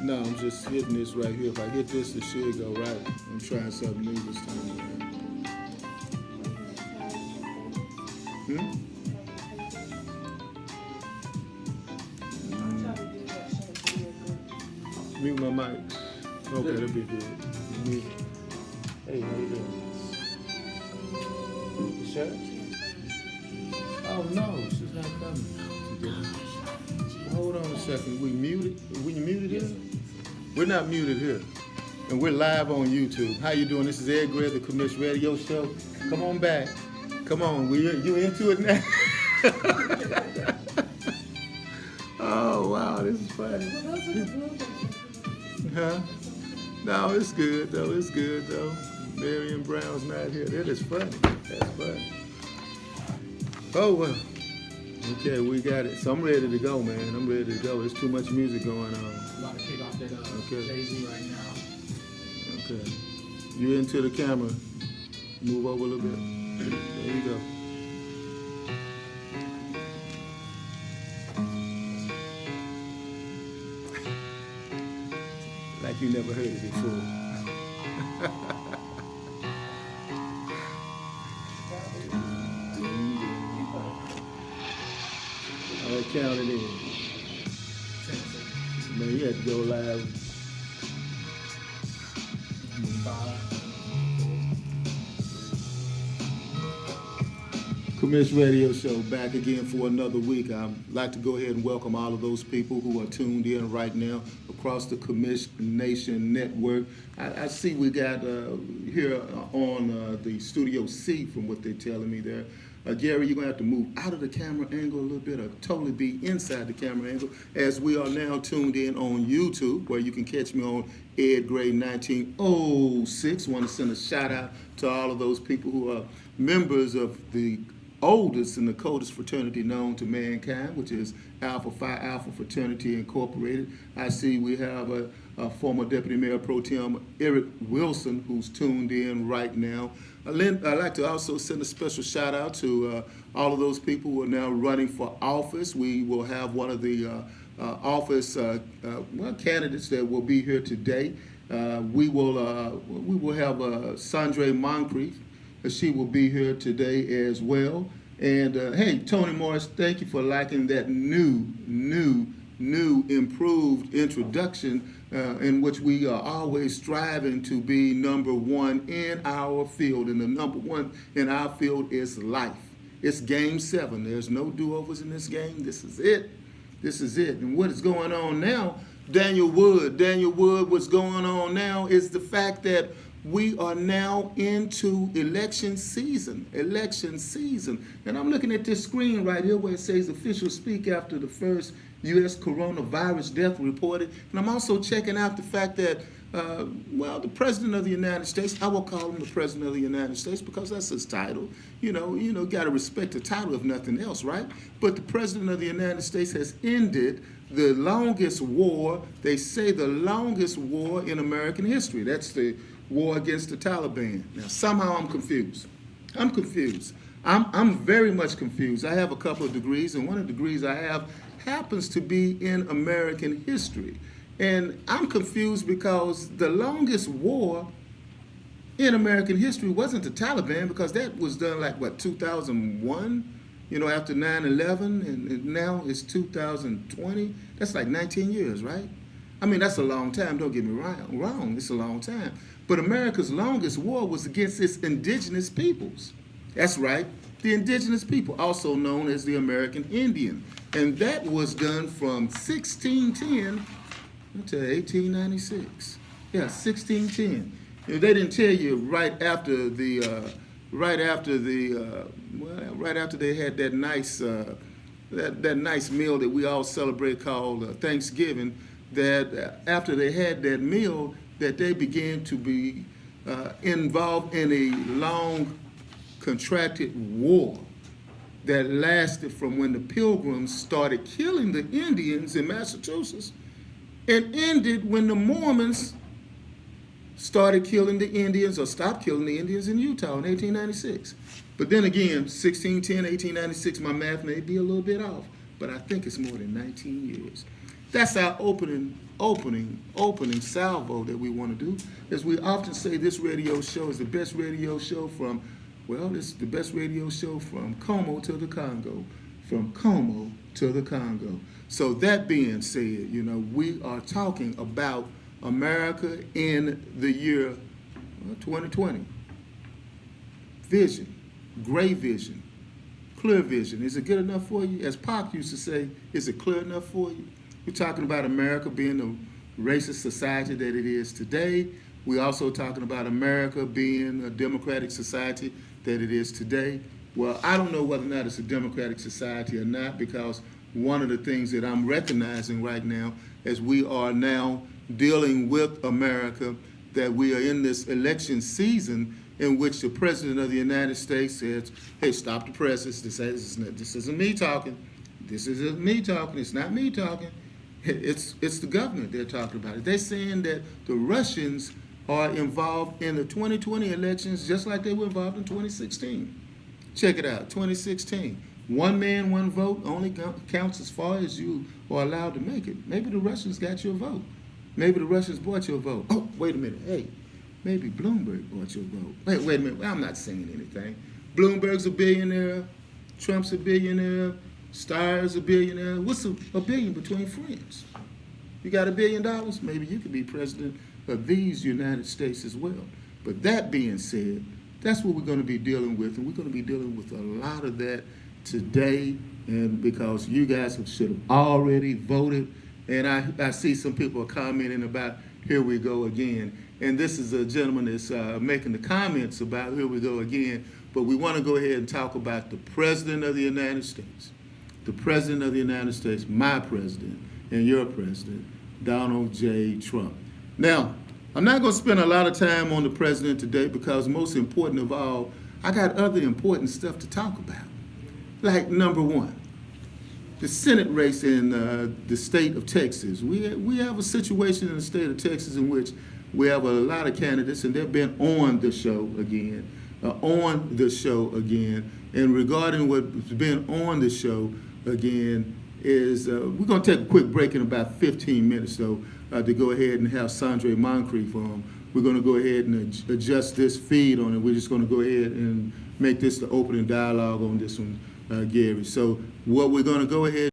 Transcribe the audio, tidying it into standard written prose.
No, I'm just hitting this right here. If I hit this, it should go right. I'm trying something new this time around. Hmm? Mute my mic. Okay, that'd be good. Mute it. Hey, how you doing? You sure? Oh no, she's not coming. Hold on a second. We muted? We muted here? We're not muted here. And we're live on YouTube. How you doing? This is Ed Gray, the Commish Radio Show. Come on back. Come on. You into it now? Oh, wow. This is funny. Huh? No, it's good, though. It's good, though. Marion Brown's not here. That is funny. That's funny. Oh, well. Okay, we got it. So I'm ready to go, man. I'm ready to go. There's too much music going on. About to kick off that Jay-Z right now. Okay. You into the camera. Move over a little bit. There you go. Like you never heard it before. I'll count it in. Man, you had to go live. 5. Commish Radio Show back again for another week. I'd like to go ahead and welcome all of those people who are tuned in right now across the Commish Nation Network. I see we got here on the Studio C from what they're telling me there. Gary, you're going to have to move out of the camera angle a little bit or totally be inside the camera angle as we are now tuned in on YouTube where you can catch me on Ed Gray 1906. Want to send a shout out to all of those people who are members of the oldest and the coldest fraternity known to mankind, which is Alpha Phi Alpha Fraternity Incorporated. I see we have a former Deputy Mayor Pro Tem Eric Wilson who's tuned in right now. I'd like to also send a special shout out to all of those people who are now running for office. We will have one of the office candidates that will be here today. We will have Sandra Moncrief. She will be here today as well. And hey, Tony Morris, thank you for liking that new, improved introduction in which we are always striving to be number one in our field. And the number one in our field is life. It's game 7. There's no do-overs in this game. This is it. This is it. And what is going on now, Daniel Wood, what's going on now is the fact that we are now into election season. And I'm looking at this screen right here where it says officials speak after the first U.S. coronavirus death reported. And I'm also checking out the fact that, the President of the United States, I will call him the President of the United States because that's his title. You got to respect the title if nothing else, right? But the President of the United States has ended the longest war, they say the longest war in American history. That's the war against the Taliban. Now, somehow I'm confused. I'm very much confused. I have a couple of degrees, and one of the degrees I have happens to be in American history. And I'm confused because the longest war in American history wasn't the Taliban, because that was done 2001? After 9/11, and now it's 2020. That's like 19 years, right? I mean, that's a long time. Don't get me wrong. It's a long time. But America's longest war was against its indigenous peoples. That's right, the indigenous people, also known as the American Indian. And that was done from 1610 to 1896. Yeah, 1610. They didn't tell you right after they had that nice that nice meal that we all celebrate called Thanksgiving, that after they had that meal, that they began to be involved in a long, contracted war that lasted from when the Pilgrims started killing the Indians in Massachusetts and ended when the Mormons started killing the Indians, or stopped killing the Indians, in Utah in 1896. But then again, 1610, 1896, my math may be a little bit off. but I think it's more than 19 years. That's our opening salvo that we want to do. As we often say, this radio show is the best radio show from, well, it's the best radio show from Como to the Congo. From Como to the Congo. So that being said, you know, we are talking about America in the year 2020. Vision, gray vision, clear vision. Is it good enough for you? As Pac used to say, is it clear enough for you? We're talking about America being the racist society that it is today. We're also talking about America being a democratic society that it is today. Well, I don't know whether or not it's a democratic society or not, because one of the things that I'm recognizing right now as we are now dealing with America, that we are in this election season in which the President of the United States says, hey, stop the presses. This isn't me talking. This isn't me talking. It's not me talking. It's the government they're talking about. They're saying that the Russians are involved in the 2020 elections just like they were involved in 2016. Check it out, 2016. One man, one vote only counts as far as you are allowed to make it. Maybe the Russians got your vote. Maybe the Russians bought your vote. Oh, wait a minute. Hey, maybe Bloomberg bought your vote. Wait a minute. I'm not saying anything. Bloomberg's a billionaire. Trump's a billionaire. Starr's a billionaire. What's a billion between friends? You got $1 billion? Maybe you could be president of these United States as well. But that being said, that's what we're going to be dealing with, and we're going to be dealing with a lot of that today, and because you guys should have already voted, and I see some people are commenting about here we go again, and this is a gentleman that's making the comments about here we go again, but we want to go ahead and talk about the President of the United States. The President of the United States, my president, and your president, Donald J. Trump. Now, I'm not going to spend a lot of time on the president today because most important of all, I got other important stuff to talk about. Like number one, the Senate race in the state of Texas. We have a situation in the state of Texas in which we have a lot of candidates, and they've been on the show again, And regarding what's been on the show again is we're going to take a quick break in about 15 minutes, though, to go ahead and have Sandre Moncrief on. We're going to go ahead and adjust this feed on it. We're just going to go ahead and make this the opening dialogue on this one, Gary. So what we're going to go ahead